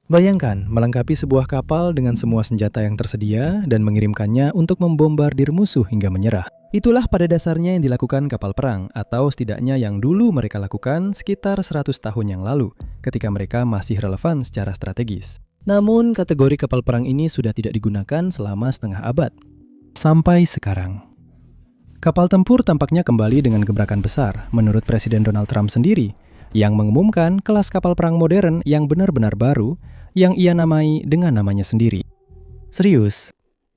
Bayangkan melengkapi sebuah kapal dengan semua senjata yang tersedia dan mengirimkannya untuk membombardir musuh hingga menyerah. Itulah pada dasarnya yang dilakukan kapal perang, atau setidaknya yang dulu mereka lakukan sekitar 100 tahun yang lalu, ketika mereka masih relevan secara strategis. Namun, kategori kapal perang ini sudah tidak digunakan selama setengah abad. Sampai sekarang. Kapal tempur tampaknya kembali dengan gebrakan besar, menurut Presiden Donald Trump sendiri, yang mengumumkan kelas kapal perang modern yang benar-benar baru, yang ia namai dengan namanya sendiri. Serius,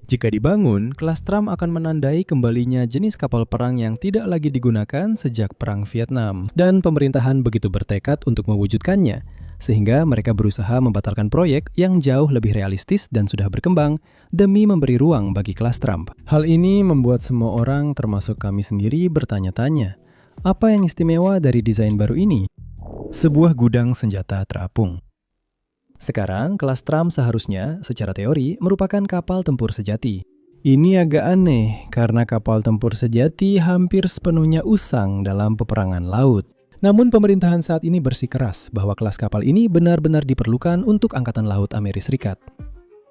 jika dibangun, kelas Trump akan menandai kembalinya jenis kapal perang yang tidak lagi digunakan sejak Perang Vietnam. Dan pemerintahan begitu bertekad untuk mewujudkannya, sehingga mereka berusaha membatalkan proyek yang jauh lebih realistis dan sudah berkembang demi memberi ruang bagi kelas Trump. Hal ini membuat semua orang, termasuk kami sendiri, bertanya-tanya, apa yang istimewa dari desain baru ini? Sebuah gudang senjata terapung. Sekarang, kelas Trump seharusnya, secara teori, merupakan kapal tempur sejati. Ini agak aneh, karena kapal tempur sejati hampir sepenuhnya usang dalam peperangan laut. Namun pemerintahan saat ini bersikeras bahwa kelas kapal ini benar-benar diperlukan untuk Angkatan Laut Amerika Serikat.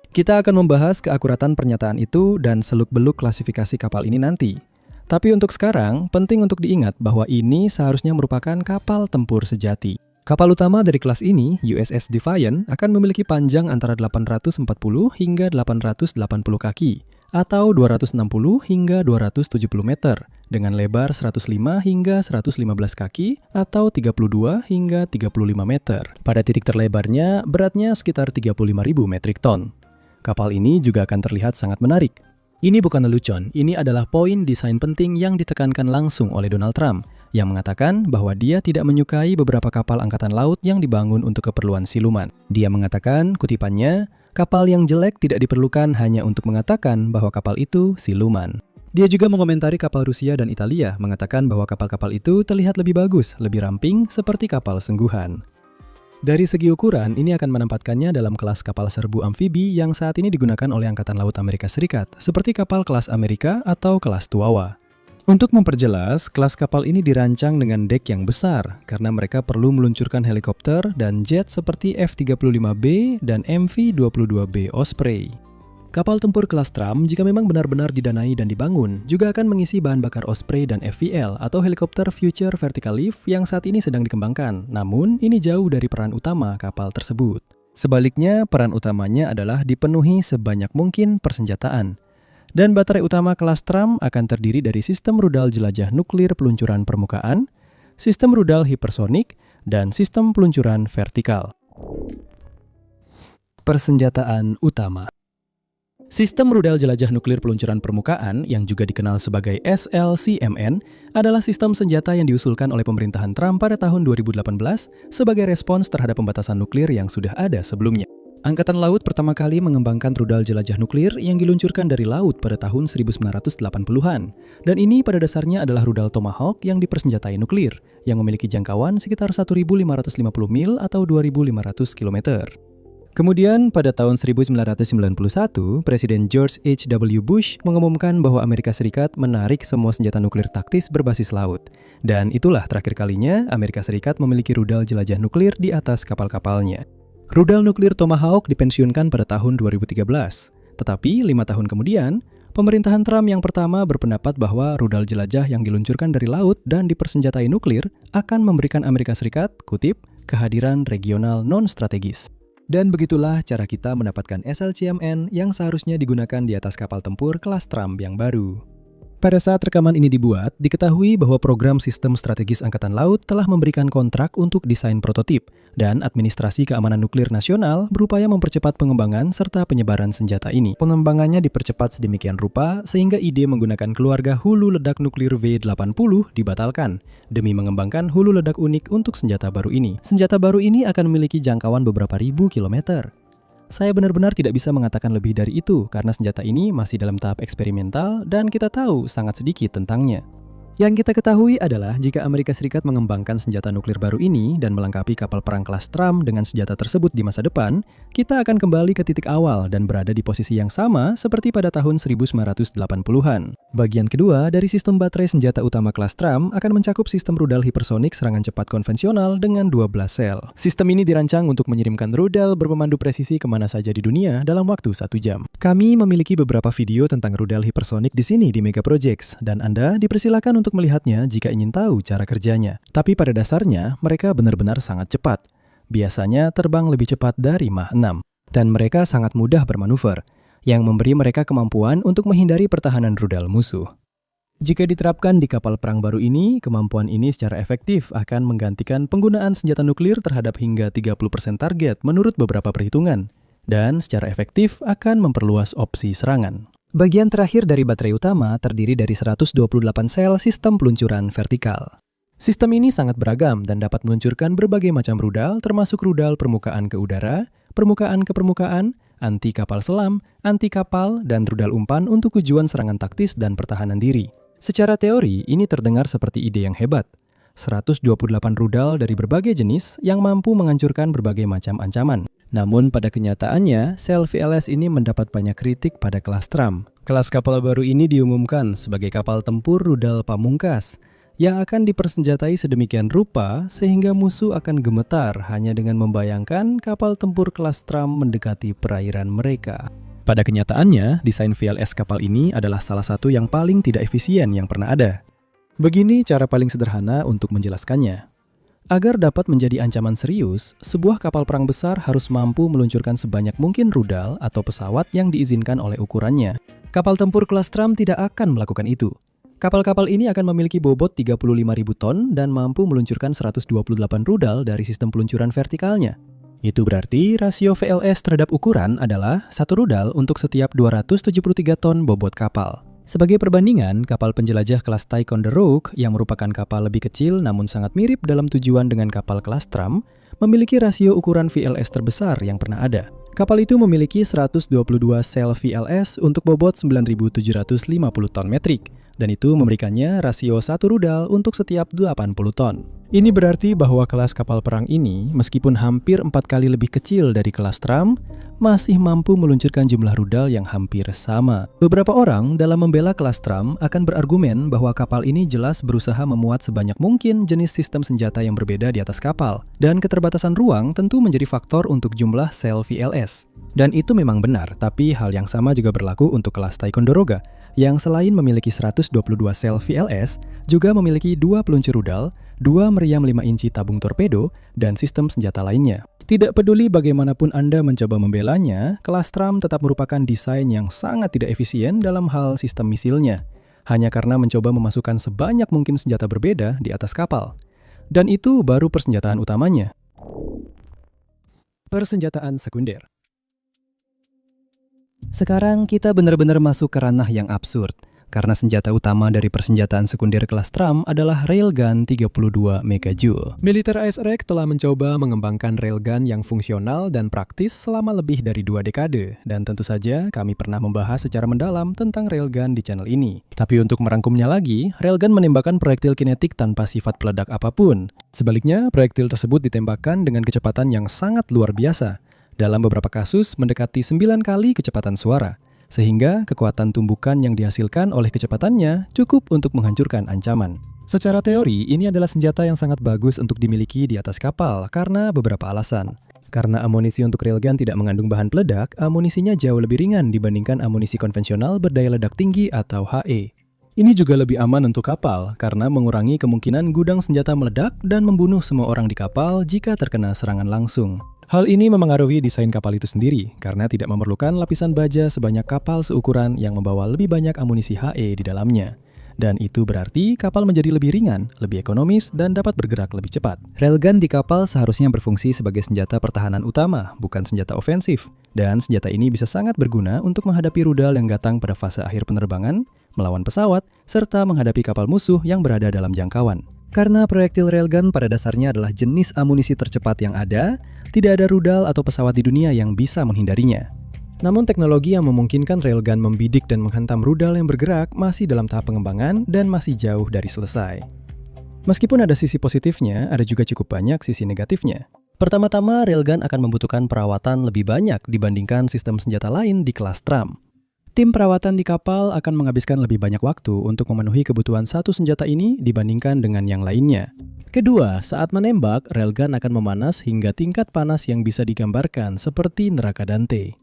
Kita akan membahas keakuratan pernyataan itu dan seluk-beluk klasifikasi kapal ini nanti. Tapi untuk sekarang, penting untuk diingat bahwa ini seharusnya merupakan kapal tempur sejati. Kapal utama dari kelas ini, USS Defiant, akan memiliki panjang antara 840 hingga 880 kaki, atau 260 hingga 270 meter, dengan lebar 105 hingga 115 kaki, atau 32 hingga 35 meter. Pada titik terlebarnya, beratnya sekitar 35.000 metrik ton. Kapal ini juga akan terlihat sangat menarik. Ini bukan lelucon, ini adalah poin desain penting yang ditekankan langsung oleh Donald Trump, yang mengatakan bahwa dia tidak menyukai beberapa kapal angkatan laut yang dibangun untuk keperluan siluman. Dia mengatakan, kutipannya, kapal yang jelek tidak diperlukan hanya untuk mengatakan bahwa kapal itu siluman. Dia juga mengomentari kapal Rusia dan Italia, mengatakan bahwa kapal-kapal itu terlihat lebih bagus, lebih ramping, seperti kapal sengguhan. Dari segi ukuran, ini akan menempatkannya dalam kelas kapal serbu amfibi yang saat ini digunakan oleh Angkatan Laut Amerika Serikat, seperti kapal kelas Amerika atau kelas Tuawa. Untuk memperjelas, kelas kapal ini dirancang dengan dek yang besar karena mereka perlu meluncurkan helikopter dan jet seperti F-35B dan MV-22B Osprey. Kapal tempur kelas Trump, jika memang benar-benar didanai dan dibangun, juga akan mengisi bahan bakar Osprey dan FVL atau helikopter Future Vertical Lift yang saat ini sedang dikembangkan. Namun, ini jauh dari peran utama kapal tersebut. Sebaliknya, peran utamanya adalah dipenuhi sebanyak mungkin persenjataan. Dan baterai utama kelas Trump akan terdiri dari sistem rudal jelajah nuklir peluncuran permukaan, sistem rudal hipersonik, dan sistem peluncuran vertikal. Persenjataan utama. Sistem rudal jelajah nuklir peluncuran permukaan, yang juga dikenal sebagai SLCMN, adalah sistem senjata yang diusulkan oleh pemerintahan Trump pada tahun 2018 sebagai respons terhadap pembatasan nuklir yang sudah ada sebelumnya. Angkatan Laut pertama kali mengembangkan rudal jelajah nuklir yang diluncurkan dari laut pada tahun 1980-an. Dan ini pada dasarnya adalah rudal Tomahawk yang dipersenjatai nuklir, yang memiliki jangkauan sekitar 1.550 mil atau 2.500 km. Kemudian, pada tahun 1991, Presiden George H.W. Bush mengumumkan bahwa Amerika Serikat menarik semua senjata nuklir taktis berbasis laut. Dan itulah terakhir kalinya Amerika Serikat memiliki rudal jelajah nuklir di atas kapal-kapalnya. Rudal nuklir Tomahawk dipensiunkan pada tahun 2013. Tetapi 5 tahun kemudian, pemerintahan Trump yang pertama berpendapat bahwa rudal jelajah yang diluncurkan dari laut dan dipersenjatai nuklir akan memberikan Amerika Serikat, kutip, kehadiran regional non-strategis. Dan begitulah cara kita mendapatkan SLCMN yang seharusnya digunakan di atas kapal tempur kelas Trump yang baru. Pada saat rekaman ini dibuat, diketahui bahwa program sistem strategis Angkatan Laut telah memberikan kontrak untuk desain prototip, dan Administrasi Keamanan Nuklir Nasional berupaya mempercepat pengembangan serta penyebaran senjata ini. Pengembangannya dipercepat sedemikian rupa sehingga ide menggunakan keluarga hulu ledak nuklir V80 dibatalkan, demi mengembangkan hulu ledak unik untuk senjata baru ini. Senjata baru ini akan memiliki jangkauan beberapa ribu kilometer. Saya benar-benar tidak bisa mengatakan lebih dari itu karena senjata ini masih dalam tahap eksperimental dan kita tahu sangat sedikit tentangnya. Yang kita ketahui adalah jika Amerika Serikat mengembangkan senjata nuklir baru ini dan melengkapi kapal perang kelas Trump dengan senjata tersebut di masa depan, kita akan kembali ke titik awal dan berada di posisi yang sama seperti pada tahun 1980-an. Bagian kedua dari sistem baterai senjata utama kelas Trump akan mencakup sistem rudal hipersonik serangan cepat konvensional dengan 12 sel. Sistem ini dirancang untuk mengirimkan rudal berpemandu presisi kemana saja di dunia dalam waktu 1 jam. Kami memiliki beberapa video tentang rudal hipersonik di sini di Mega Projects, dan Anda dipersilakan untuk melihatnya jika ingin tahu cara kerjanya. Tapi pada dasarnya, mereka benar-benar sangat cepat. Biasanya terbang lebih cepat dari Mach 6. Dan mereka sangat mudah bermanuver, yang memberi mereka kemampuan untuk menghindari pertahanan rudal musuh. Jika diterapkan di kapal perang baru ini, kemampuan ini secara efektif akan menggantikan penggunaan senjata nuklir terhadap hingga 30% target menurut beberapa perhitungan, dan secara efektif akan memperluas opsi serangan. Bagian terakhir dari baterai utama terdiri dari 128 sel sistem peluncuran vertikal. Sistem ini sangat beragam dan dapat meluncurkan berbagai macam rudal, termasuk rudal permukaan ke udara, permukaan ke permukaan, anti kapal selam, anti kapal, dan rudal umpan untuk tujuan serangan taktis dan pertahanan diri. Secara teori, ini terdengar seperti ide yang hebat. 128 rudal dari berbagai jenis yang mampu menghancurkan berbagai macam ancaman. Namun pada kenyataannya, sel VLS ini mendapat banyak kritik pada kelas Trump. Kelas kapal baru ini diumumkan sebagai kapal tempur rudal pamungkas yang akan dipersenjatai sedemikian rupa sehingga musuh akan gemetar hanya dengan membayangkan kapal tempur kelas Trump mendekati perairan mereka. Pada kenyataannya, desain VLS kapal ini adalah salah satu yang paling tidak efisien yang pernah ada. Begini cara paling sederhana untuk menjelaskannya. Agar dapat menjadi ancaman serius, sebuah kapal perang besar harus mampu meluncurkan sebanyak mungkin rudal atau pesawat yang diizinkan oleh ukurannya. Kapal tempur kelas Trump tidak akan melakukan itu. Kapal-kapal ini akan memiliki bobot 35.000 ton dan mampu meluncurkan 128 rudal dari sistem peluncuran vertikalnya. Itu berarti rasio VLS terhadap ukuran adalah 1 rudal untuk setiap 273 ton bobot kapal. Sebagai perbandingan, kapal penjelajah kelas Ticonderoga yang merupakan kapal lebih kecil namun sangat mirip dalam tujuan dengan kapal kelas Trump, memiliki rasio ukuran VLS terbesar yang pernah ada. Kapal itu memiliki 122 sel VLS untuk bobot 9.750 ton metrik, dan itu memberikannya rasio 1 rudal untuk setiap 80 ton. Ini berarti bahwa kelas kapal perang ini, meskipun hampir 4 kali lebih kecil dari kelas Trump, masih mampu meluncurkan jumlah rudal yang hampir sama. Beberapa orang dalam membela kelas Trump akan berargumen bahwa kapal ini jelas berusaha memuat sebanyak mungkin jenis sistem senjata yang berbeda di atas kapal, dan keterbatasan ruang tentu menjadi faktor untuk jumlah sel VLS. Dan itu memang benar, tapi hal yang sama juga berlaku untuk kelas Ticonderoga, yang selain memiliki 122 sel VLS, juga memiliki 2 peluncur rudal, 2 meriam 5 inci tabung torpedo, dan sistem senjata lainnya. Tidak peduli bagaimanapun Anda mencoba membelanya, kelas Trump tetap merupakan desain yang sangat tidak efisien dalam hal sistem misilnya, hanya karena mencoba memasukkan sebanyak mungkin senjata berbeda di atas kapal. Dan itu baru persenjataan utamanya. Persenjataan sekunder. Sekarang kita benar-benar masuk ke ranah yang absurd, karena senjata utama dari persenjataan sekunder kelas Trump adalah railgun 32 megajoule. Militer ASRX telah mencoba mengembangkan railgun yang fungsional dan praktis selama lebih dari 2 dekade, dan tentu saja kami pernah membahas secara mendalam tentang railgun di channel ini. Tapi untuk merangkumnya lagi, railgun menembakkan proyektil kinetik tanpa sifat peledak apapun. Sebaliknya, proyektil tersebut ditembakkan dengan kecepatan yang sangat luar biasa, dalam beberapa kasus mendekati 9 kali kecepatan suara. Sehingga kekuatan tumbukan yang dihasilkan oleh kecepatannya cukup untuk menghancurkan ancaman. Secara teori, ini adalah senjata yang sangat bagus untuk dimiliki di atas kapal karena beberapa alasan. Karena amunisi untuk railgun tidak mengandung bahan peledak, amunisinya jauh lebih ringan dibandingkan amunisi konvensional berdaya ledak tinggi atau HE. Ini juga lebih aman untuk kapal karena mengurangi kemungkinan gudang senjata meledak dan membunuh semua orang di kapal jika terkena serangan langsung. Hal ini memengaruhi desain kapal itu sendiri, karena tidak memerlukan lapisan baja sebanyak kapal seukuran yang membawa lebih banyak amunisi HE di dalamnya. Dan itu berarti kapal menjadi lebih ringan, lebih ekonomis, dan dapat bergerak lebih cepat. Railgun di kapal seharusnya berfungsi sebagai senjata pertahanan utama, bukan senjata ofensif. Dan senjata ini bisa sangat berguna untuk menghadapi rudal yang datang pada fase akhir penerbangan, melawan pesawat, serta menghadapi kapal musuh yang berada dalam jangkauan. Karena proyektil railgun pada dasarnya adalah jenis amunisi tercepat yang ada, tidak ada rudal atau pesawat di dunia yang bisa menghindarinya. Namun teknologi yang memungkinkan railgun membidik dan menghantam rudal yang bergerak masih dalam tahap pengembangan dan masih jauh dari selesai. Meskipun ada sisi positifnya, ada juga cukup banyak sisi negatifnya. Pertama-tama, railgun akan membutuhkan perawatan lebih banyak dibandingkan sistem senjata lain di kelas Trump. Tim perawatan di kapal akan menghabiskan lebih banyak waktu untuk memenuhi kebutuhan satu senjata ini dibandingkan dengan yang lainnya. Kedua, saat menembak, railgun akan memanas hingga tingkat panas yang bisa digambarkan seperti neraka Dante.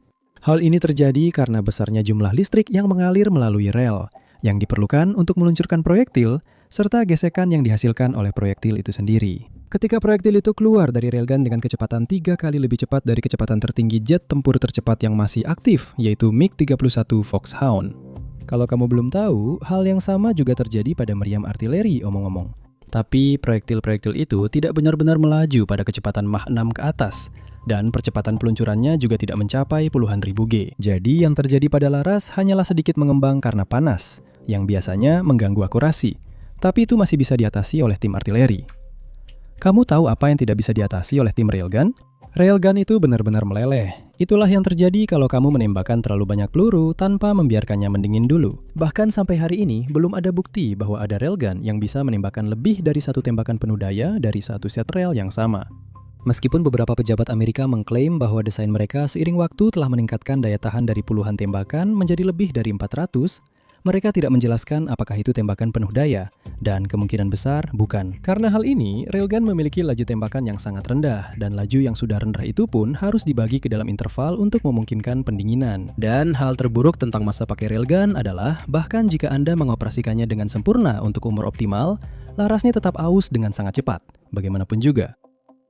Hal ini terjadi karena besarnya jumlah listrik yang mengalir melalui rel, yang diperlukan untuk meluncurkan proyektil, serta gesekan yang dihasilkan oleh proyektil itu sendiri. Ketika proyektil itu keluar dari railgun dengan kecepatan 3 kali lebih cepat dari kecepatan tertinggi jet tempur tercepat yang masih aktif, yaitu MiG-31 Foxhound. Kalau kamu belum tahu, hal yang sama juga terjadi pada meriam artileri omong-omong. Tapi proyektil-proyektil itu tidak benar-benar melaju pada kecepatan Mach 6 ke atas, dan percepatan peluncurannya juga tidak mencapai puluhan ribu G. Jadi yang terjadi pada laras hanyalah sedikit mengembang karena panas, yang biasanya mengganggu akurasi. Tapi itu masih bisa diatasi oleh tim artileri. Kamu tahu apa yang tidak bisa diatasi oleh tim railgun? Railgun itu benar-benar meleleh. Itulah yang terjadi kalau kamu menembakkan terlalu banyak peluru tanpa membiarkannya mendingin dulu. Bahkan sampai hari ini, belum ada bukti bahwa ada railgun yang bisa menembakkan lebih dari satu tembakan penuh daya dari satu set rail yang sama. Meskipun beberapa pejabat Amerika mengklaim bahwa desain mereka seiring waktu telah meningkatkan daya tahan dari puluhan tembakan menjadi lebih dari 400, mereka tidak menjelaskan apakah itu tembakan penuh daya, dan kemungkinan besar bukan. Karena hal ini, railgun memiliki laju tembakan yang sangat rendah, dan laju yang sudah rendah itu pun harus dibagi ke dalam interval untuk memungkinkan pendinginan. Dan hal terburuk tentang masa pakai railgun adalah, bahkan jika Anda mengoperasikannya dengan sempurna untuk umur optimal, larasnya tetap aus dengan sangat cepat, bagaimanapun juga.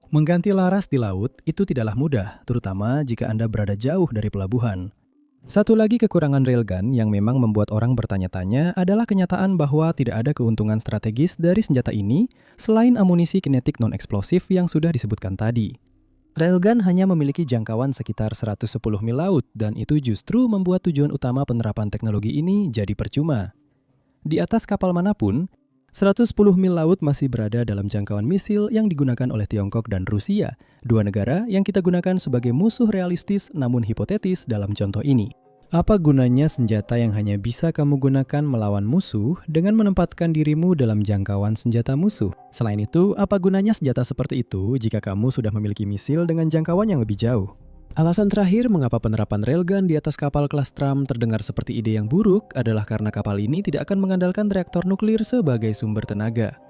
Mengganti laras di laut itu tidaklah mudah, terutama jika Anda berada jauh dari pelabuhan. Satu lagi kekurangan railgun yang memang membuat orang bertanya-tanya adalah kenyataan bahwa tidak ada keuntungan strategis dari senjata ini selain amunisi kinetik non-eksplosif yang sudah disebutkan tadi. Railgun hanya memiliki jangkauan sekitar 110 mil laut dan itu justru membuat tujuan utama penerapan teknologi ini jadi percuma. Di atas kapal manapun, 110 mil laut masih berada dalam jangkauan misil yang digunakan oleh Tiongkok dan Rusia, dua negara yang kita gunakan sebagai musuh realistis namun hipotetis dalam contoh ini. Apa gunanya senjata yang hanya bisa kamu gunakan melawan musuh dengan menempatkan dirimu dalam jangkauan senjata musuh? Selain itu, apa gunanya senjata seperti itu jika kamu sudah memiliki misil dengan jangkauan yang lebih jauh? Alasan terakhir mengapa penerapan railgun di atas kapal kelas Trump terdengar seperti ide yang buruk adalah karena kapal ini tidak akan mengandalkan reaktor nuklir sebagai sumber tenaga.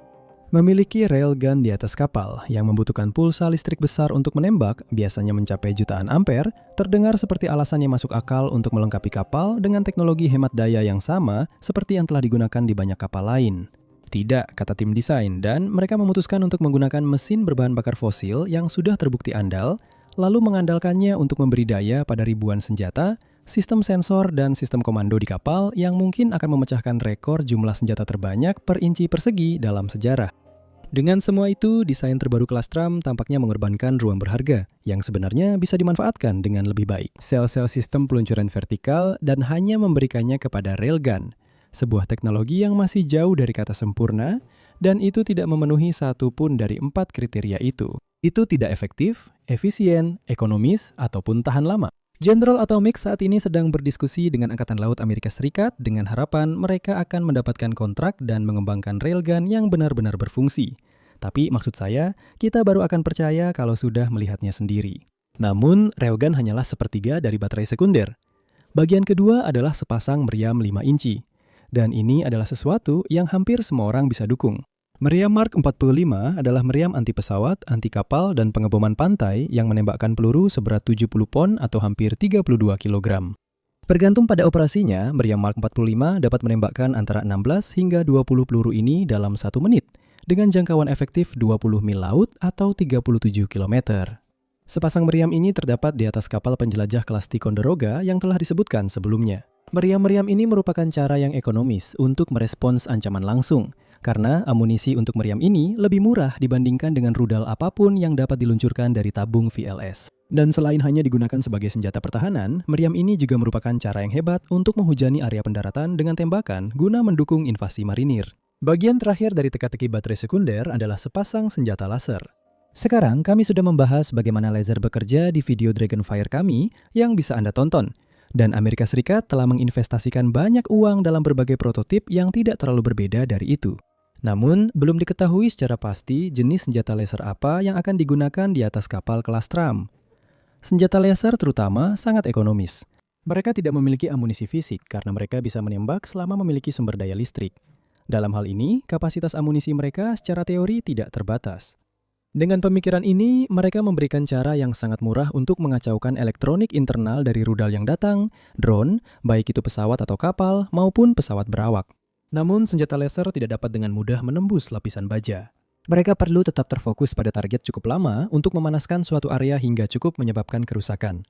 Memiliki railgun di atas kapal yang membutuhkan pulsa listrik besar untuk menembak, biasanya mencapai jutaan ampere, terdengar seperti alasan yang masuk akal untuk melengkapi kapal dengan teknologi hemat daya yang sama seperti yang telah digunakan di banyak kapal lain. Tidak, kata tim desain, dan mereka memutuskan untuk menggunakan mesin berbahan bakar fosil yang sudah terbukti andal, lalu mengandalkannya untuk memberi daya pada ribuan senjata, sistem sensor, dan sistem komando di kapal yang mungkin akan memecahkan rekor jumlah senjata terbanyak per inci persegi dalam sejarah. Dengan semua itu, desain terbaru kelas Trump tampaknya mengorbankan ruang berharga yang sebenarnya bisa dimanfaatkan dengan lebih baik. Sel-sel sistem peluncuran vertikal dan hanya memberikannya kepada railgun, sebuah teknologi yang masih jauh dari kata sempurna, dan itu tidak memenuhi satu pun dari 4 kriteria itu. Itu tidak efektif, efisien, ekonomis, ataupun tahan lama. General Atomics saat ini sedang berdiskusi dengan Angkatan Laut Amerika Serikat dengan harapan mereka akan mendapatkan kontrak dan mengembangkan railgun yang benar-benar berfungsi. Tapi maksud saya, kita baru akan percaya kalau sudah melihatnya sendiri. Namun, railgun hanyalah sepertiga dari baterai sekunder. Bagian kedua adalah sepasang meriam 5 inci. Dan ini adalah sesuatu yang hampir semua orang bisa dukung. Meriam Mark 45 adalah meriam anti pesawat, anti kapal, dan pengeboman pantai yang menembakkan peluru seberat 70 pon atau hampir 32 kg. Bergantung pada operasinya, meriam Mark 45 dapat menembakkan antara 16 hingga 20 peluru ini dalam 1 menit, dengan jangkauan efektif 20 mil laut atau 37 km. Sepasang meriam ini terdapat di atas kapal penjelajah kelas Ticonderoga yang telah disebutkan sebelumnya. Meriam-meriam ini merupakan cara yang ekonomis untuk merespons ancaman langsung, karena amunisi untuk meriam ini lebih murah dibandingkan dengan rudal apapun yang dapat diluncurkan dari tabung VLS. Dan selain hanya digunakan sebagai senjata pertahanan, meriam ini juga merupakan cara yang hebat untuk menghujani area pendaratan dengan tembakan guna mendukung invasi marinir. Bagian terakhir dari teka-teki baterai sekunder adalah sepasang senjata laser. Sekarang kami sudah membahas bagaimana laser bekerja di video Dragonfire kami yang bisa Anda tonton. Dan Amerika Serikat telah menginvestasikan banyak uang dalam berbagai prototip yang tidak terlalu berbeda dari itu. Namun, belum diketahui secara pasti jenis senjata laser apa yang akan digunakan di atas kapal kelas Trump. Senjata laser terutama sangat ekonomis. Mereka tidak memiliki amunisi fisik karena mereka bisa menembak selama memiliki sumber daya listrik. Dalam hal ini, kapasitas amunisi mereka secara teori tidak terbatas. Dengan pemikiran ini, mereka memberikan cara yang sangat murah untuk mengacaukan elektronik internal dari rudal yang datang, drone, baik itu pesawat atau kapal, maupun pesawat berawak. Namun, senjata laser tidak dapat dengan mudah menembus lapisan baja. Mereka perlu tetap terfokus pada target cukup lama untuk memanaskan suatu area hingga cukup menyebabkan kerusakan.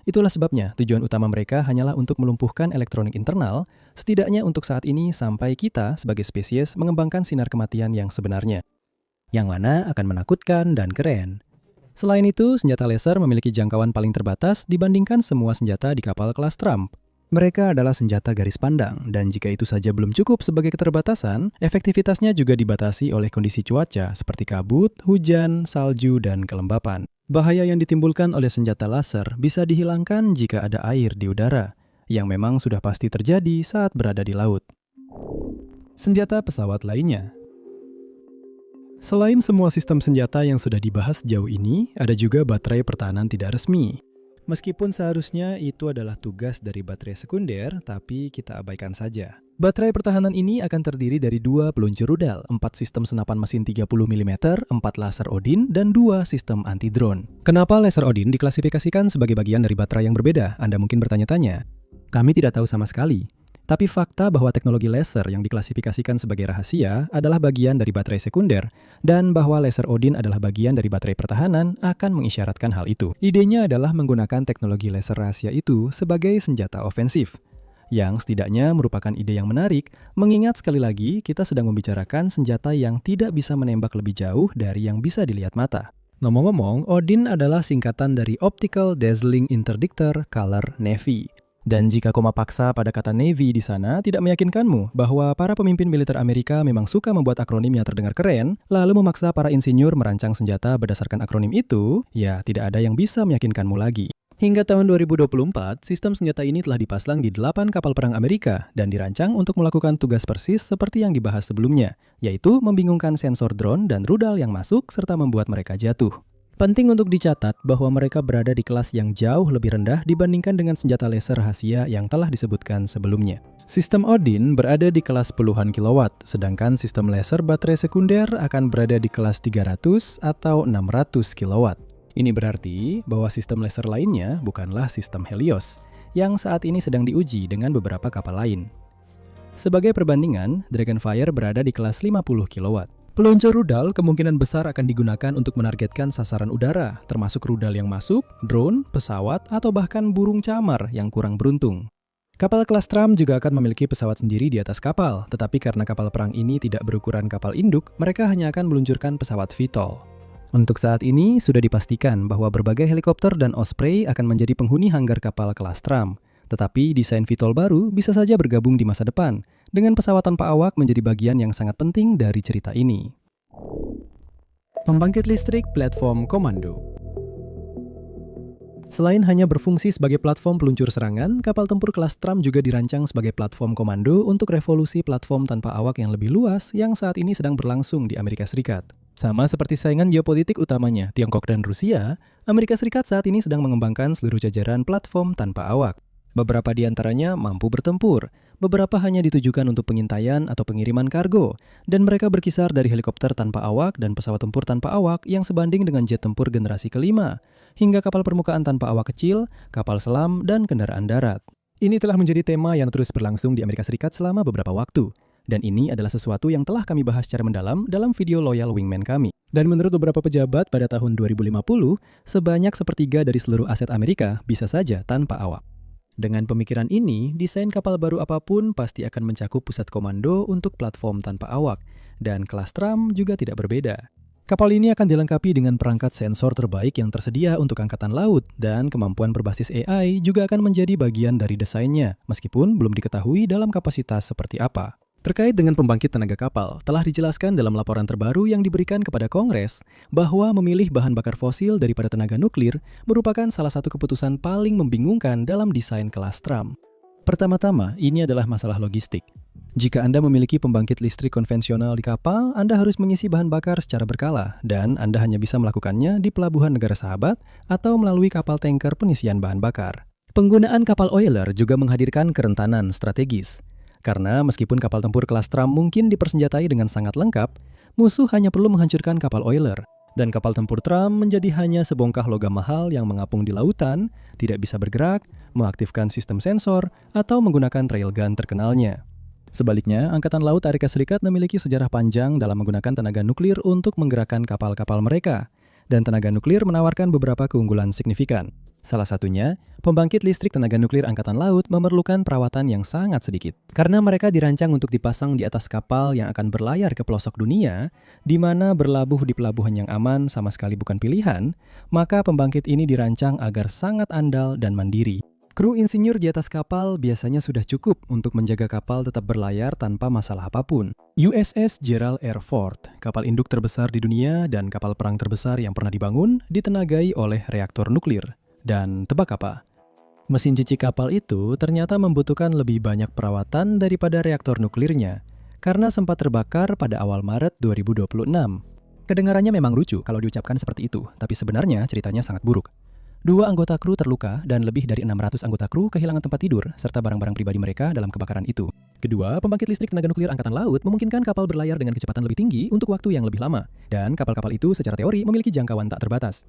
Itulah sebabnya tujuan utama mereka hanyalah untuk melumpuhkan elektronik internal, setidaknya untuk saat ini sampai kita sebagai spesies mengembangkan sinar kematian yang sebenarnya, yang mana akan menakutkan dan keren. Selain itu, senjata laser memiliki jangkauan paling terbatas dibandingkan semua senjata di kapal kelas Trump. Mereka adalah senjata garis pandang, dan jika itu saja belum cukup sebagai keterbatasan, efektivitasnya juga dibatasi oleh kondisi cuaca seperti kabut, hujan, salju, dan kelembapan. Bahaya yang ditimbulkan oleh senjata laser bisa dihilangkan jika ada air di udara, yang memang sudah pasti terjadi saat berada di laut. Senjata pesawat lainnya. Selain semua sistem senjata yang sudah dibahas jauh ini, ada juga baterai pertahanan tidak resmi. Meskipun seharusnya itu adalah tugas dari baterai sekunder, tapi kita abaikan saja. Baterai pertahanan ini akan terdiri dari 2 peluncur rudal, 4 sistem senapan mesin 30 mm, 4 laser Odin, dan 2 sistem anti-drone. Kenapa laser Odin diklasifikasikan sebagai bagian dari baterai yang berbeda? Anda mungkin bertanya-tanya. Kami tidak tahu sama sekali. Tapi fakta bahwa teknologi laser yang diklasifikasikan sebagai rahasia adalah bagian dari baterai sekunder, dan bahwa laser Odin adalah bagian dari baterai pertahanan akan mengisyaratkan hal itu. Idenya adalah menggunakan teknologi laser rahasia itu sebagai senjata ofensif, yang setidaknya merupakan ide yang menarik, mengingat sekali lagi kita sedang membicarakan senjata yang tidak bisa menembak lebih jauh dari yang bisa dilihat mata. Ngomong-ngomong, Odin adalah singkatan dari Optical Dazzling Interdictor Color Navy. Dan jika koma paksa pada kata Navy di sana tidak meyakinkanmu bahwa para pemimpin militer Amerika memang suka membuat akronim yang terdengar keren, lalu memaksa para insinyur merancang senjata berdasarkan akronim itu, ya tidak ada yang bisa meyakinkanmu lagi. Hingga tahun 2024, sistem senjata ini telah dipasang di 8 kapal perang Amerika dan dirancang untuk melakukan tugas persis seperti yang dibahas sebelumnya, yaitu membingungkan sensor drone dan rudal yang masuk serta membuat mereka jatuh. Penting untuk dicatat bahwa mereka berada di kelas yang jauh lebih rendah dibandingkan dengan senjata laser rahasia yang telah disebutkan sebelumnya. Sistem Odin berada di kelas puluhan kilowatt, sedangkan sistem laser baterai sekunder akan berada di kelas 300 atau 600 kilowatt. Ini berarti bahwa sistem laser lainnya bukanlah sistem Helios, yang saat ini sedang diuji dengan beberapa kapal lain. Sebagai perbandingan, Dragonfire berada di kelas 50 kilowatt. Peluncur rudal kemungkinan besar akan digunakan untuk menargetkan sasaran udara, termasuk rudal yang masuk, drone, pesawat, atau bahkan burung camar yang kurang beruntung. Kapal kelas Trump juga akan memiliki pesawat sendiri di atas kapal, tetapi karena kapal perang ini tidak berukuran kapal induk, mereka hanya akan meluncurkan pesawat VTOL. Untuk saat ini, sudah dipastikan bahwa berbagai helikopter dan Osprey akan menjadi penghuni hanggar kapal kelas Trump. Tetapi desain VTOL baru bisa saja bergabung di masa depan, dengan pesawat tanpa awak menjadi bagian yang sangat penting dari cerita ini. Pembangkit listrik platform komando. Selain hanya berfungsi sebagai platform peluncur serangan, kapal tempur kelas Trump juga dirancang sebagai platform komando untuk revolusi platform tanpa awak yang lebih luas yang saat ini sedang berlangsung di Amerika Serikat. Sama seperti saingan geopolitik utamanya, Tiongkok dan Rusia, Amerika Serikat saat ini sedang mengembangkan seluruh jajaran platform tanpa awak. Beberapa di antaranya mampu bertempur, beberapa hanya ditujukan untuk pengintaian atau pengiriman kargo, dan mereka berkisar dari helikopter tanpa awak dan pesawat tempur tanpa awak yang sebanding dengan jet tempur generasi kelima, hingga kapal permukaan tanpa awak kecil, kapal selam, dan kendaraan darat. Ini telah menjadi tema yang terus berlangsung di Amerika Serikat selama beberapa waktu, dan ini adalah sesuatu yang telah kami bahas secara mendalam dalam video Loyal Wingman kami. Dan menurut beberapa pejabat pada tahun 2050, sebanyak sepertiga dari seluruh aset Amerika bisa saja tanpa awak. Dengan pemikiran ini, desain kapal baru apapun pasti akan mencakup pusat komando untuk platform tanpa awak, dan kelas Trump juga tidak berbeda. Kapal ini akan dilengkapi dengan perangkat sensor terbaik yang tersedia untuk angkatan laut, dan kemampuan berbasis AI juga akan menjadi bagian dari desainnya, meskipun belum diketahui dalam kapasitas seperti apa. Terkait dengan pembangkit tenaga kapal, telah dijelaskan dalam laporan terbaru yang diberikan kepada Kongres bahwa memilih bahan bakar fosil daripada tenaga nuklir merupakan salah satu keputusan paling membingungkan dalam desain kelas Trump. Pertama-tama, ini adalah masalah logistik. Jika Anda memiliki pembangkit listrik konvensional di kapal, Anda harus mengisi bahan bakar secara berkala, dan Anda hanya bisa melakukannya di pelabuhan negara sahabat atau melalui kapal tanker pengisian bahan bakar. Penggunaan kapal oiler juga menghadirkan kerentanan strategis. Karena meskipun kapal tempur kelas Trump mungkin dipersenjatai dengan sangat lengkap, musuh hanya perlu menghancurkan kapal oiler. Dan kapal tempur Trump menjadi hanya sebongkah logam mahal yang mengapung di lautan, tidak bisa bergerak, mengaktifkan sistem sensor, atau menggunakan railgun terkenalnya. Sebaliknya, Angkatan Laut Amerika Serikat memiliki sejarah panjang dalam menggunakan tenaga nuklir untuk menggerakkan kapal-kapal mereka. Dan tenaga nuklir menawarkan beberapa keunggulan signifikan. Salah satunya, pembangkit listrik tenaga nuklir Angkatan Laut memerlukan perawatan yang sangat sedikit. Karena mereka dirancang untuk dipasang di atas kapal yang akan berlayar ke pelosok dunia, di mana berlabuh di pelabuhan yang aman sama sekali bukan pilihan, maka pembangkit ini dirancang agar sangat andal dan mandiri. Kru insinyur di atas kapal biasanya sudah cukup untuk menjaga kapal tetap berlayar tanpa masalah apapun. USS Gerald R. Ford, kapal induk terbesar di dunia dan kapal perang terbesar yang pernah dibangun, ditenagai oleh reaktor nuklir. Dan tebak apa? Mesin cuci kapal itu ternyata membutuhkan lebih banyak perawatan daripada reaktor nuklirnya, karena sempat terbakar pada awal Maret 2026. Kedengarannya memang lucu kalau diucapkan seperti itu, tapi sebenarnya ceritanya sangat buruk. 2 anggota kru terluka dan lebih dari 600 anggota kru kehilangan tempat tidur serta barang-barang pribadi mereka dalam kebakaran itu. Kedua, pembangkit listrik tenaga nuklir Angkatan Laut memungkinkan kapal berlayar dengan kecepatan lebih tinggi untuk waktu yang lebih lama, dan kapal-kapal itu secara teori memiliki jangkauan tak terbatas.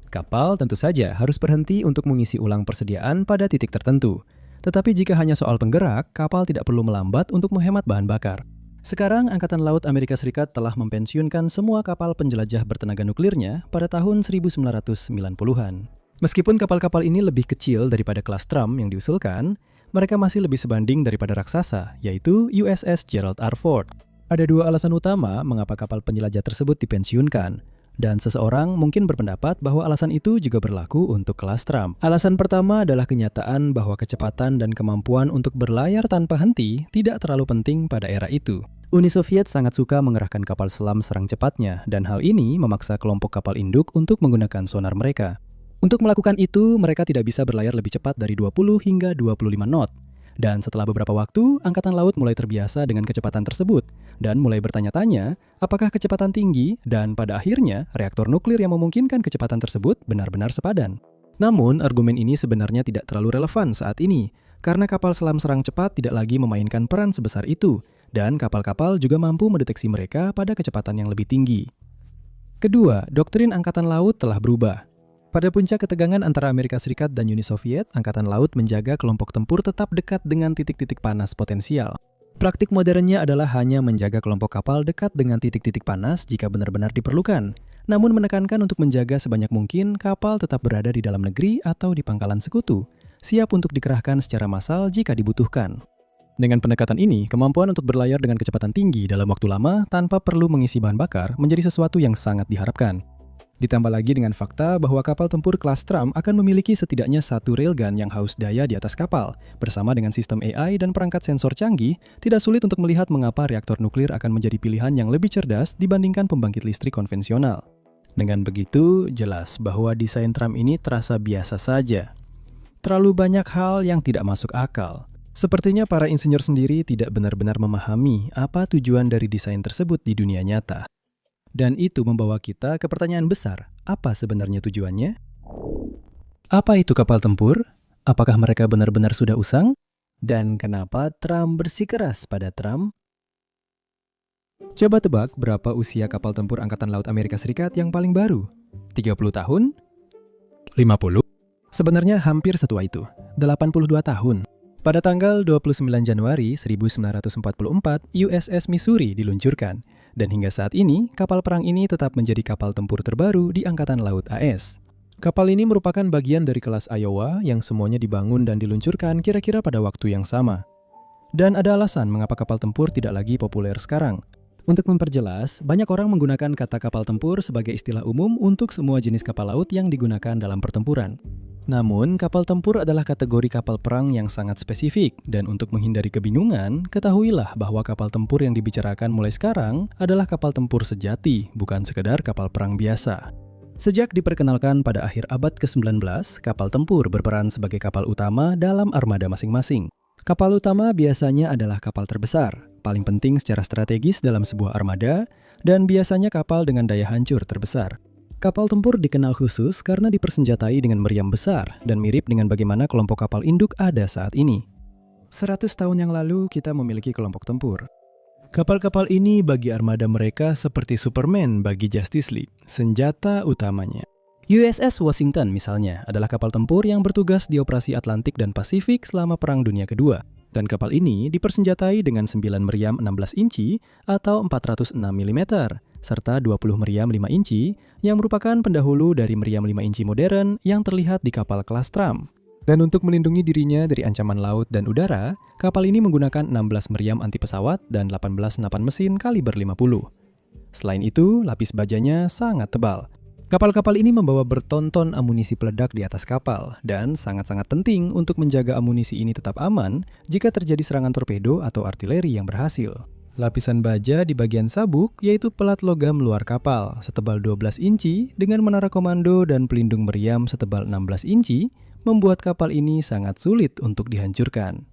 Kapal tentu saja harus berhenti untuk mengisi ulang persediaan pada titik tertentu. Tetapi jika hanya soal penggerak, kapal tidak perlu melambat untuk menghemat bahan bakar. Sekarang, Angkatan Laut Amerika Serikat telah mempensiunkan semua kapal penjelajah bertenaga nuklirnya pada tahun 1990-an. Meskipun kapal-kapal ini lebih kecil daripada kelas Trump yang diusulkan, mereka masih lebih sebanding daripada raksasa, yaitu USS Gerald R. Ford. Ada 2 alasan utama mengapa kapal penjelajah tersebut dipensiunkan, dan seseorang mungkin berpendapat bahwa alasan itu juga berlaku untuk kelas Trump. Alasan pertama adalah kenyataan bahwa kecepatan dan kemampuan untuk berlayar tanpa henti tidak terlalu penting pada era itu. Uni Soviet sangat suka mengerahkan kapal selam serang cepatnya, dan hal ini memaksa kelompok kapal induk untuk menggunakan sonar mereka. Untuk melakukan itu, mereka tidak bisa berlayar lebih cepat dari 20 hingga 25 knot. Dan setelah beberapa waktu, Angkatan Laut mulai terbiasa dengan kecepatan tersebut dan mulai bertanya-tanya apakah kecepatan tinggi dan pada akhirnya reaktor nuklir yang memungkinkan kecepatan tersebut benar-benar sepadan. Namun, argumen ini sebenarnya tidak terlalu relevan saat ini karena kapal selam serang cepat tidak lagi memainkan peran sebesar itu dan kapal-kapal juga mampu mendeteksi mereka pada kecepatan yang lebih tinggi. Kedua, doktrin Angkatan Laut telah berubah. Pada puncak ketegangan antara Amerika Serikat dan Uni Soviet, Angkatan Laut menjaga kelompok tempur tetap dekat dengan titik-titik panas potensial. Praktik modernnya adalah hanya menjaga kelompok kapal dekat dengan titik-titik panas jika benar-benar diperlukan, namun menekankan untuk menjaga sebanyak mungkin kapal tetap berada di dalam negeri atau di pangkalan sekutu, siap untuk dikerahkan secara massal jika dibutuhkan. Dengan pendekatan ini, kemampuan untuk berlayar dengan kecepatan tinggi dalam waktu lama tanpa perlu mengisi bahan bakar menjadi sesuatu yang sangat diharapkan. Ditambah lagi dengan fakta bahwa kapal tempur kelas Trump akan memiliki setidaknya 1 railgun yang haus daya di atas kapal, bersama dengan sistem AI dan perangkat sensor canggih, tidak sulit untuk melihat mengapa reaktor nuklir akan menjadi pilihan yang lebih cerdas dibandingkan pembangkit listrik konvensional. Dengan begitu, jelas bahwa desain Trump ini terasa biasa saja. Terlalu banyak hal yang tidak masuk akal. Sepertinya para insinyur sendiri tidak benar-benar memahami apa tujuan dari desain tersebut di dunia nyata. Dan itu membawa kita ke pertanyaan besar, apa sebenarnya tujuannya? Apa itu kapal tempur? Apakah mereka benar-benar sudah usang? Dan kenapa Trump bersikeras pada Trump? Coba tebak berapa usia kapal tempur Angkatan Laut Amerika Serikat yang paling baru? 30 tahun? 50? Sebenarnya hampir setua itu, 82 tahun. Pada tanggal 29 Januari 1944, USS Missouri diluncurkan, dan hingga saat ini, kapal perang ini tetap menjadi kapal tempur terbaru di Angkatan Laut AS. Kapal ini merupakan bagian dari kelas Iowa yang semuanya dibangun dan diluncurkan kira-kira pada waktu yang sama. Dan ada alasan mengapa kapal tempur tidak lagi populer sekarang. Untuk memperjelas, banyak orang menggunakan kata kapal tempur sebagai istilah umum untuk semua jenis kapal laut yang digunakan dalam pertempuran. Namun, kapal tempur adalah kategori kapal perang yang sangat spesifik, dan untuk menghindari kebingungan, ketahuilah bahwa kapal tempur yang dibicarakan mulai sekarang adalah kapal tempur sejati, bukan sekedar kapal perang biasa. Sejak diperkenalkan pada akhir abad ke-19, kapal tempur berperan sebagai kapal utama dalam armada masing-masing. Kapal utama biasanya adalah kapal terbesar, paling penting secara strategis dalam sebuah armada, dan biasanya kapal dengan daya hancur terbesar. Kapal tempur dikenal khusus karena dipersenjatai dengan meriam besar dan mirip dengan bagaimana kelompok kapal induk ada saat ini. 100 tahun yang lalu kita memiliki kelompok tempur. Kapal-kapal ini bagi armada mereka seperti Superman bagi Justice League, senjata utamanya. USS Washington misalnya adalah kapal tempur yang bertugas di operasi Atlantik dan Pasifik selama Perang Dunia Kedua. Dan kapal ini dipersenjatai dengan 9 meriam 16 inci atau 406 mm, serta 20 meriam 5 inci yang merupakan pendahulu dari meriam 5 inci modern yang terlihat di kapal kelas Trump. Dan untuk melindungi dirinya dari ancaman laut dan udara, kapal ini menggunakan 16 meriam anti pesawat dan 18 senapan mesin kaliber 50. Selain itu, lapis bajanya sangat tebal. Kapal-kapal ini membawa bertonton amunisi peledak di atas kapal dan sangat-sangat penting untuk menjaga amunisi ini tetap aman jika terjadi serangan torpedo atau artileri yang berhasil. Lapisan baja di bagian sabuk yaitu pelat logam luar kapal setebal 12 inci dengan menara komando dan pelindung meriam setebal 16 inci membuat kapal ini sangat sulit untuk dihancurkan.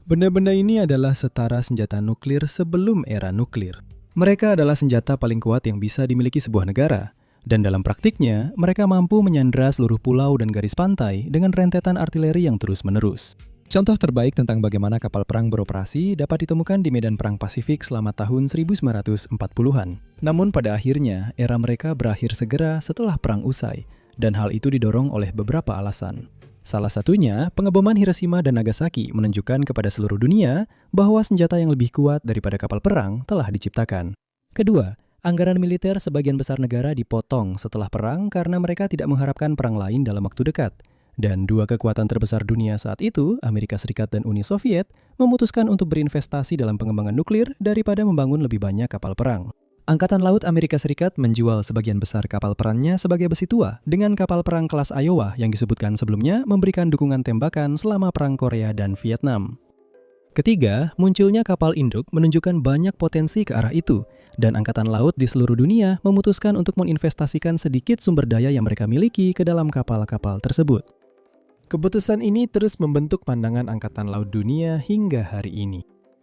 Benda-benda ini adalah setara senjata nuklir sebelum era nuklir. Mereka adalah senjata paling kuat yang bisa dimiliki sebuah negara. Dan dalam praktiknya, mereka mampu menyandera seluruh pulau dan garis pantai dengan rentetan artileri yang terus-menerus. Contoh terbaik tentang bagaimana kapal perang beroperasi dapat ditemukan di medan perang Pasifik selama tahun 1940-an. Namun pada akhirnya, era mereka berakhir segera setelah perang usai, dan hal itu didorong oleh beberapa alasan. Salah satunya, pengeboman Hiroshima dan Nagasaki menunjukkan kepada seluruh dunia bahwa senjata yang lebih kuat daripada kapal perang telah diciptakan. Kedua, anggaran militer sebagian besar negara dipotong setelah perang karena mereka tidak mengharapkan perang lain dalam waktu dekat. Dan dua kekuatan terbesar dunia saat itu, Amerika Serikat dan Uni Soviet, memutuskan untuk berinvestasi dalam pengembangan nuklir daripada membangun lebih banyak kapal perang. Angkatan Laut Amerika Serikat menjual sebagian besar kapal perangnya sebagai besi tua, dengan kapal perang kelas Iowa yang disebutkan sebelumnya memberikan dukungan tembakan selama Perang Korea dan Vietnam. Ketiga, munculnya kapal induk menunjukkan banyak potensi ke arah itu, dan Angkatan Laut di seluruh dunia memutuskan untuk menginvestasikan sedikit sumber daya yang mereka miliki ke dalam kapal-kapal tersebut. Keputusan ini terus membentuk pandangan Angkatan Laut dunia hingga hari ini.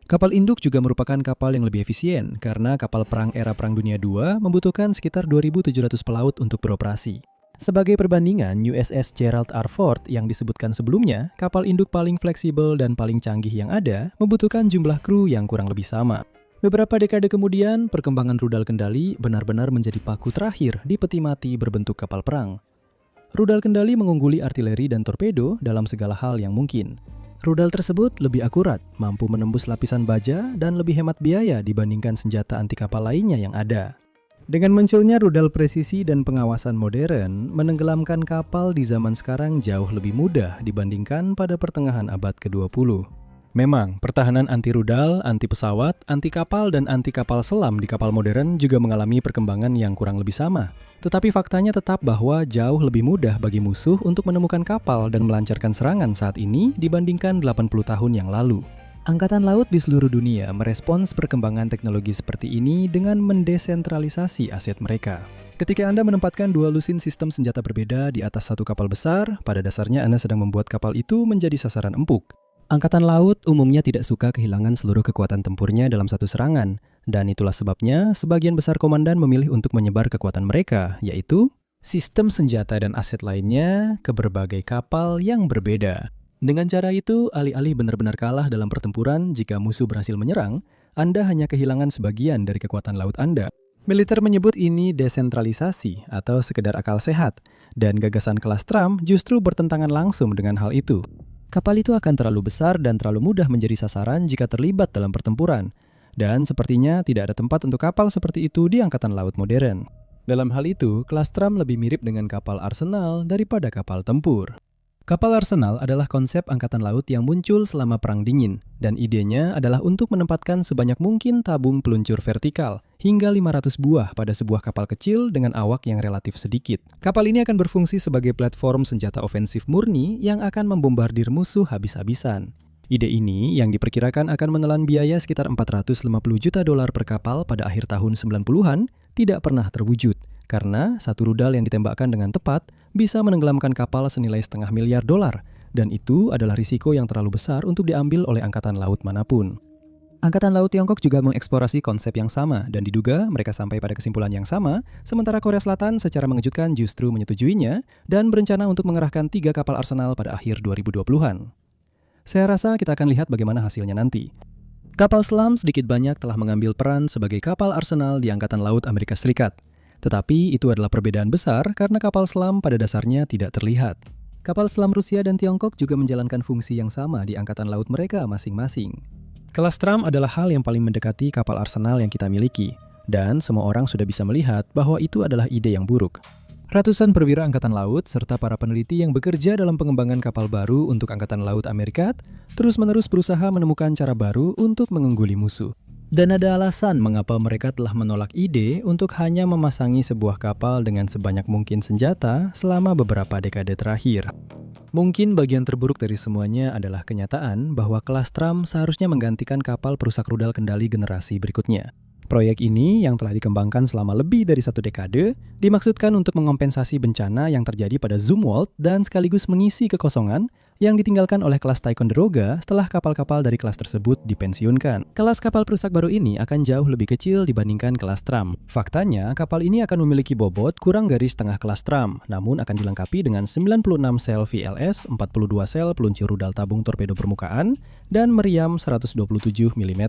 Kapal induk juga merupakan kapal yang lebih efisien karena kapal perang era Perang Dunia II membutuhkan sekitar 2.700 pelaut untuk beroperasi. Sebagai perbandingan, USS Gerald R. Ford yang disebutkan sebelumnya, kapal induk paling fleksibel dan paling canggih yang ada, membutuhkan jumlah kru yang kurang lebih sama. Beberapa dekade kemudian, perkembangan rudal kendali benar-benar menjadi paku terakhir di peti mati berbentuk kapal perang. Rudal kendali mengungguli artileri dan torpedo dalam segala hal yang mungkin. Rudal tersebut lebih akurat, mampu menembus lapisan baja, dan lebih hemat biaya dibandingkan senjata anti kapal lainnya yang ada. Dengan munculnya rudal presisi dan pengawasan modern, menenggelamkan kapal di zaman sekarang jauh lebih mudah dibandingkan pada pertengahan abad ke-20. Memang, pertahanan anti-rudal, anti-pesawat, anti-kapal, dan anti-kapal selam di kapal modern juga mengalami perkembangan yang kurang lebih sama. Tetapi faktanya tetap bahwa jauh lebih mudah bagi musuh untuk menemukan kapal dan melancarkan serangan saat ini dibandingkan 80 tahun yang lalu. Angkatan Laut di seluruh dunia merespons perkembangan teknologi seperti ini dengan mendesentralisasi aset mereka. Ketika Anda menempatkan dua lusin sistem senjata berbeda di atas satu kapal besar, pada dasarnya Anda sedang membuat kapal itu menjadi sasaran empuk. Angkatan Laut umumnya tidak suka kehilangan seluruh kekuatan tempurnya dalam satu serangan, dan itulah sebabnya sebagian besar komandan memilih untuk menyebar kekuatan mereka, yaitu sistem senjata dan aset lainnya ke berbagai kapal yang berbeda. Dengan cara itu, alih-alih benar-benar kalah dalam pertempuran jika musuh berhasil menyerang, Anda hanya kehilangan sebagian dari kekuatan laut Anda. Militer menyebut ini desentralisasi atau sekedar akal sehat, dan gagasan kelas Trump justru bertentangan langsung dengan hal itu. Kapal itu akan terlalu besar dan terlalu mudah menjadi sasaran jika terlibat dalam pertempuran, dan sepertinya tidak ada tempat untuk kapal seperti itu di Angkatan Laut modern. Dalam hal itu, kelas Trump lebih mirip dengan kapal arsenal daripada kapal tempur. Kapal arsenal adalah konsep angkatan laut yang muncul selama Perang Dingin, dan idenya adalah untuk menempatkan sebanyak mungkin tabung peluncur vertikal, hingga 500 buah pada sebuah kapal kecil dengan awak yang relatif sedikit. Kapal ini akan berfungsi sebagai platform senjata ofensif murni yang akan membombardir musuh habis-habisan. Ide ini yang diperkirakan akan menelan biaya sekitar $450 juta per kapal pada akhir tahun 90-an tidak pernah terwujud, karena satu rudal yang ditembakkan dengan tepat bisa menenggelamkan kapal senilai $500 miliar, dan itu adalah risiko yang terlalu besar untuk diambil oleh angkatan laut manapun. Angkatan Laut Tiongkok juga mengeksplorasi konsep yang sama, dan diduga mereka sampai pada kesimpulan yang sama, sementara Korea Selatan secara mengejutkan justru menyetujuinya dan berencana untuk mengerahkan 3 kapal arsenal pada akhir 2020-an. Saya rasa kita akan lihat bagaimana hasilnya nanti. Kapal selam sedikit banyak telah mengambil peran sebagai kapal arsenal di Angkatan Laut Amerika Serikat. Tetapi itu adalah perbedaan besar karena kapal selam pada dasarnya tidak terlihat. Kapal selam Rusia dan Tiongkok juga menjalankan fungsi yang sama di angkatan laut mereka masing-masing. Kelas Trump adalah hal yang paling mendekati kapal arsenal yang kita miliki, dan semua orang sudah bisa melihat bahwa itu adalah ide yang buruk. Ratusan perwira angkatan laut serta para peneliti yang bekerja dalam pengembangan kapal baru untuk Angkatan Laut Amerika terus-menerus berusaha menemukan cara baru untuk mengungguli musuh. Dan ada alasan mengapa mereka telah menolak ide untuk hanya memasangi sebuah kapal dengan sebanyak mungkin senjata selama beberapa dekade terakhir. Mungkin bagian terburuk dari semuanya adalah kenyataan bahwa kelas Trump seharusnya menggantikan kapal perusak rudal kendali generasi berikutnya. Proyek ini yang telah dikembangkan selama lebih dari 1 dekade dimaksudkan untuk mengompensasi bencana yang terjadi pada Zumwalt dan sekaligus mengisi kekosongan yang ditinggalkan oleh kelas Ticonderoga setelah kapal-kapal dari kelas tersebut dipensiunkan. Kelas kapal perusak baru ini akan jauh lebih kecil dibandingkan kelas Trump. Faktanya, kapal ini akan memiliki bobot kurang dari setengah kelas Trump, namun akan dilengkapi dengan 96 sel VLS, 42 sel peluncur rudal tabung torpedo permukaan, dan meriam 127 mm.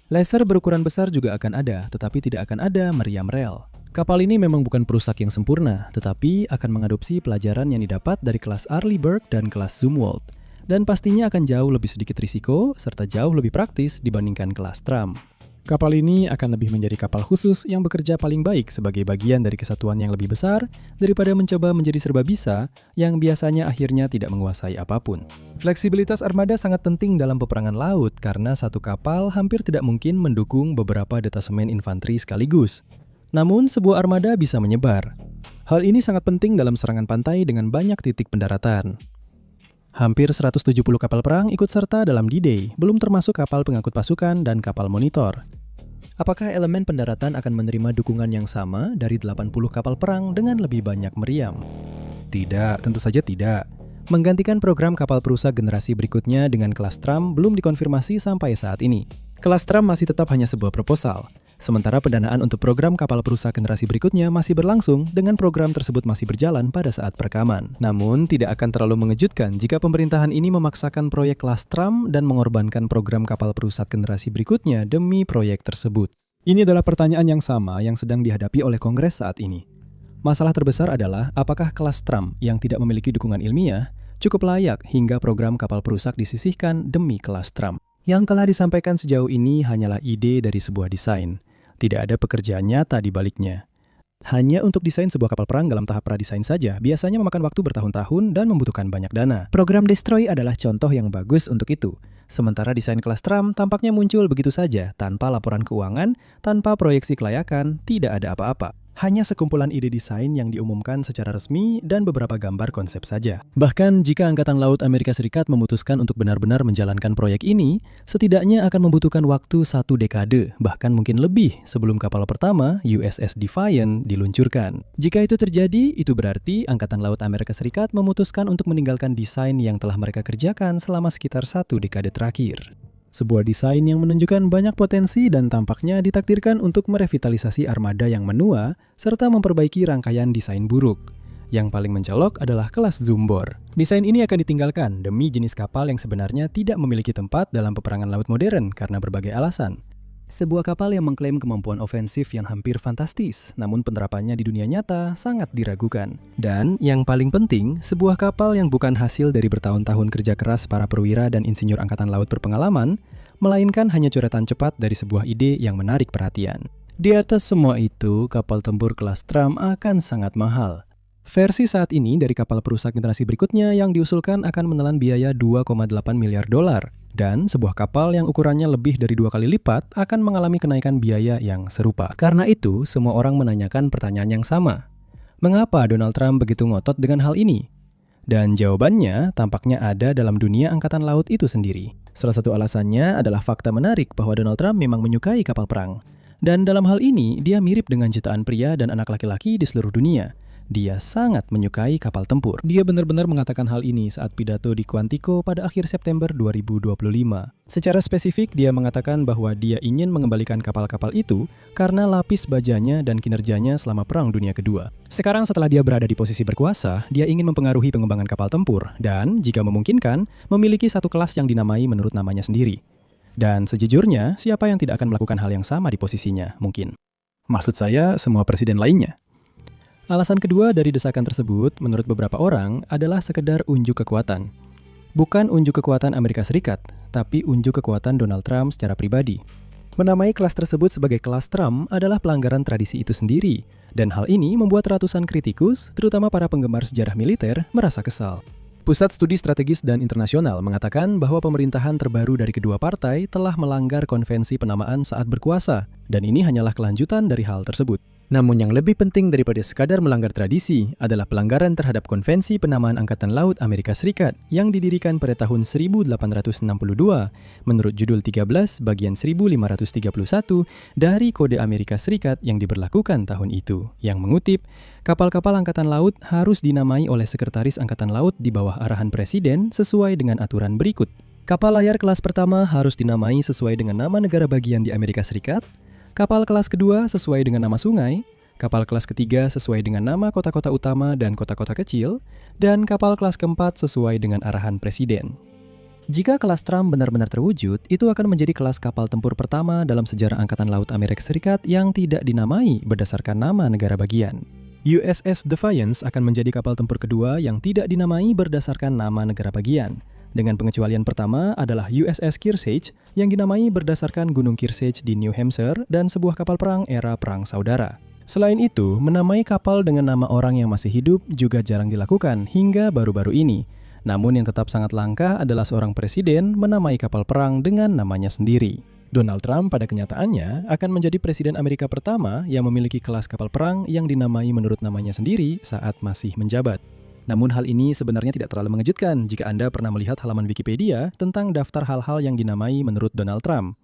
Laser berukuran besar juga akan ada, tetapi tidak akan ada meriam rel. Kapal ini memang bukan perusak yang sempurna, tetapi akan mengadopsi pelajaran yang didapat dari kelas Arleigh Burke dan kelas Zumwalt. Dan pastinya akan jauh lebih sedikit risiko, serta jauh lebih praktis dibandingkan kelas Trump. Kapal ini akan lebih menjadi kapal khusus yang bekerja paling baik sebagai bagian dari kesatuan yang lebih besar daripada mencoba menjadi serba bisa yang biasanya akhirnya tidak menguasai apapun. Fleksibilitas armada sangat penting dalam peperangan laut karena satu kapal hampir tidak mungkin mendukung beberapa detasemen infanteri sekaligus. Namun, sebuah armada bisa menyebar. Hal ini sangat penting dalam serangan pantai dengan banyak titik pendaratan. Hampir 170 kapal perang ikut serta dalam D-Day, belum termasuk kapal pengangkut pasukan dan kapal monitor. Apakah elemen pendaratan akan menerima dukungan yang sama dari 80 kapal perang dengan lebih banyak meriam? Tidak, tentu saja tidak. Menggantikan program kapal perusak generasi berikutnya dengan kelas Trump belum dikonfirmasi sampai saat ini. Kelas Trump masih tetap hanya sebuah proposal. Sementara pendanaan untuk program kapal perusak generasi berikutnya masih berlangsung dengan program tersebut masih berjalan pada saat perekaman. Namun, tidak akan terlalu mengejutkan jika pemerintahan ini memaksakan proyek kelas Trump dan mengorbankan program kapal perusak generasi berikutnya demi proyek tersebut. Ini adalah pertanyaan yang sama yang sedang dihadapi oleh Kongres saat ini. Masalah terbesar adalah apakah kelas Trump yang tidak memiliki dukungan ilmiah cukup layak hingga program kapal perusak disisihkan demi kelas Trump. Yang telah disampaikan sejauh ini hanyalah ide dari sebuah desain. Tidak ada pekerjaan nyata di baliknya. Hanya untuk desain sebuah kapal perang dalam tahap pradesain saja biasanya memakan waktu bertahun-tahun dan membutuhkan banyak dana. Program Destroy adalah contoh yang bagus untuk itu. Sementara desain kelas Trump tampaknya muncul begitu saja, tanpa laporan keuangan, tanpa proyeksi kelayakan, tidak ada apa-apa. Hanya sekumpulan ide desain yang diumumkan secara resmi dan beberapa gambar konsep saja. Bahkan jika Angkatan Laut Amerika Serikat memutuskan untuk benar-benar menjalankan proyek ini, setidaknya akan membutuhkan waktu 1 dekade, bahkan mungkin lebih sebelum kapal pertama, USS Defiant, diluncurkan. Jika itu terjadi, itu berarti Angkatan Laut Amerika Serikat memutuskan untuk meninggalkan desain yang telah mereka kerjakan selama sekitar 1 dekade terakhir. Sebuah desain yang menunjukkan banyak potensi dan tampaknya ditakdirkan untuk merevitalisasi armada yang menua serta memperbaiki rangkaian desain buruk. Yang paling mencolok adalah kelas Zumbor. Desain ini akan ditinggalkan demi jenis kapal yang sebenarnya tidak memiliki tempat dalam peperangan laut modern karena berbagai alasan. Sebuah kapal yang mengklaim kemampuan ofensif yang hampir fantastis, namun penerapannya di dunia nyata sangat diragukan. Dan yang paling penting, sebuah kapal yang bukan hasil dari bertahun-tahun kerja keras para perwira dan insinyur angkatan laut berpengalaman, melainkan hanya coretan cepat dari sebuah ide yang menarik perhatian. Di atas semua itu, kapal tempur kelas Trump akan sangat mahal. Versi saat ini dari kapal perusak generasi berikutnya yang diusulkan akan menelan biaya 2,8 miliar dolar. Dan sebuah kapal yang ukurannya lebih dari 2 kali lipat akan mengalami kenaikan biaya yang serupa. Karena itu, semua orang menanyakan pertanyaan yang sama. Mengapa Donald Trump begitu ngotot dengan hal ini? Dan jawabannya tampaknya ada dalam dunia angkatan laut itu sendiri. Salah satu alasannya adalah fakta menarik bahwa Donald Trump memang menyukai kapal perang. Dan dalam hal ini, dia mirip dengan jutaan pria dan anak laki-laki di seluruh dunia. Dia sangat menyukai kapal tempur. Dia benar-benar mengatakan hal ini saat pidato di Quantico pada akhir September 2025. Secara spesifik, dia mengatakan bahwa dia ingin mengembalikan kapal-kapal itu karena lapis bajanya dan kinerjanya selama Perang Dunia Kedua. Sekarang setelah dia berada di posisi berkuasa, dia ingin mempengaruhi pengembangan kapal tempur dan, jika memungkinkan, memiliki satu kelas yang dinamai menurut namanya sendiri. Dan sejujurnya, siapa yang tidak akan melakukan hal yang sama di posisinya, mungkin? Maksud saya, semua presiden lainnya. Alasan kedua dari desakan tersebut, menurut beberapa orang, adalah sekedar unjuk kekuatan. Bukan unjuk kekuatan Amerika Serikat, tapi unjuk kekuatan Donald Trump secara pribadi. Menamai kelas tersebut sebagai kelas Trump adalah pelanggaran tradisi itu sendiri, dan hal ini membuat ratusan kritikus, terutama para penggemar sejarah militer, merasa kesal. Pusat Studi Strategis dan Internasional mengatakan bahwa pemerintahan terbaru dari kedua partai telah melanggar konvensi penamaan saat berkuasa, dan ini hanyalah kelanjutan dari hal tersebut. Namun yang lebih penting daripada sekadar melanggar tradisi adalah pelanggaran terhadap Konvensi Penamaan Angkatan Laut Amerika Serikat yang didirikan pada tahun 1862 menurut judul 13 bagian 1531 dari Kode Amerika Serikat yang diberlakukan tahun itu, yang mengutip, kapal-kapal Angkatan Laut harus dinamai oleh Sekretaris Angkatan Laut di bawah arahan Presiden sesuai dengan aturan berikut. Kapal layar kelas pertama harus dinamai sesuai dengan nama negara bagian di Amerika Serikat, kapal kelas kedua sesuai dengan nama sungai, kapal kelas ketiga sesuai dengan nama kota-kota utama dan kota-kota kecil, dan kapal kelas keempat sesuai dengan arahan Presiden. Jika kelas Trump benar-benar terwujud, itu akan menjadi kelas kapal tempur pertama dalam sejarah Angkatan Laut Amerika Serikat yang tidak dinamai berdasarkan nama negara bagian. USS Defiance akan menjadi kapal tempur kedua yang tidak dinamai berdasarkan nama negara bagian. Dengan pengecualian pertama adalah USS Kearsarge yang dinamai berdasarkan Gunung Kearsarge di New Hampshire dan sebuah kapal perang era Perang Saudara. Selain itu, menamai kapal dengan nama orang yang masih hidup juga jarang dilakukan hingga baru-baru ini. Namun yang tetap sangat langka adalah seorang presiden menamai kapal perang dengan namanya sendiri. Donald Trump pada kenyataannya akan menjadi presiden Amerika pertama yang memiliki kelas kapal perang yang dinamai menurut namanya sendiri saat masih menjabat. Namun hal ini sebenarnya tidak terlalu mengejutkan jika Anda pernah melihat halaman Wikipedia tentang daftar hal-hal yang dinamai menurut Donald Trump.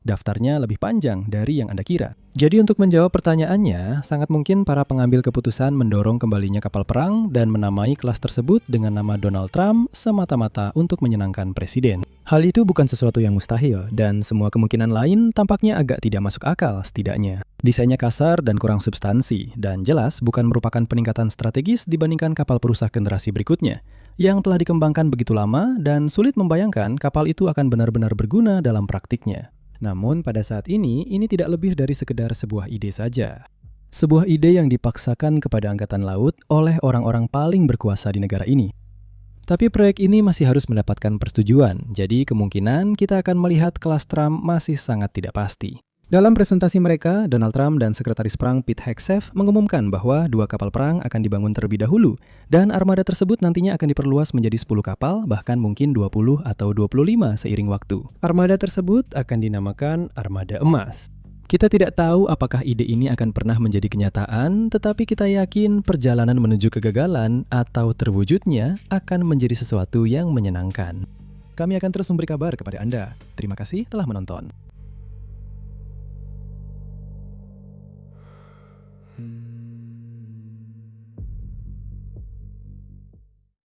Daftarnya lebih panjang dari yang Anda kira. Jadi untuk menjawab pertanyaannya, sangat mungkin para pengambil keputusan mendorong kembalinya kapal perang dan menamai kelas tersebut dengan nama Donald Trump semata-mata untuk menyenangkan presiden. Hal itu bukan sesuatu yang mustahil, dan semua kemungkinan lain tampaknya agak tidak masuk akal setidaknya. Desainnya kasar dan kurang substansi, dan jelas bukan merupakan peningkatan strategis dibandingkan kapal perusak generasi berikutnya, yang telah dikembangkan begitu lama dan sulit membayangkan kapal itu akan benar-benar berguna dalam praktiknya. Namun pada saat ini tidak lebih dari sekedar sebuah ide saja. Sebuah ide yang dipaksakan kepada Angkatan Laut oleh orang-orang paling berkuasa di negara ini. Tapi proyek ini masih harus mendapatkan persetujuan, jadi kemungkinan kita akan melihat kelas Trump masih sangat tidak pasti. Dalam presentasi mereka, Donald Trump dan Sekretaris Perang Pete Hegseth mengumumkan bahwa 2 kapal perang akan dibangun terlebih dahulu, dan armada tersebut nantinya akan diperluas menjadi 10 kapal, bahkan mungkin 20 atau 25 seiring waktu. Armada tersebut akan dinamakan Armada Emas. Kita tidak tahu apakah ide ini akan pernah menjadi kenyataan, tetapi kita yakin perjalanan menuju kegagalan atau terwujudnya akan menjadi sesuatu yang menyenangkan. Kami akan terus memberi kabar kepada Anda. Terima kasih telah menonton.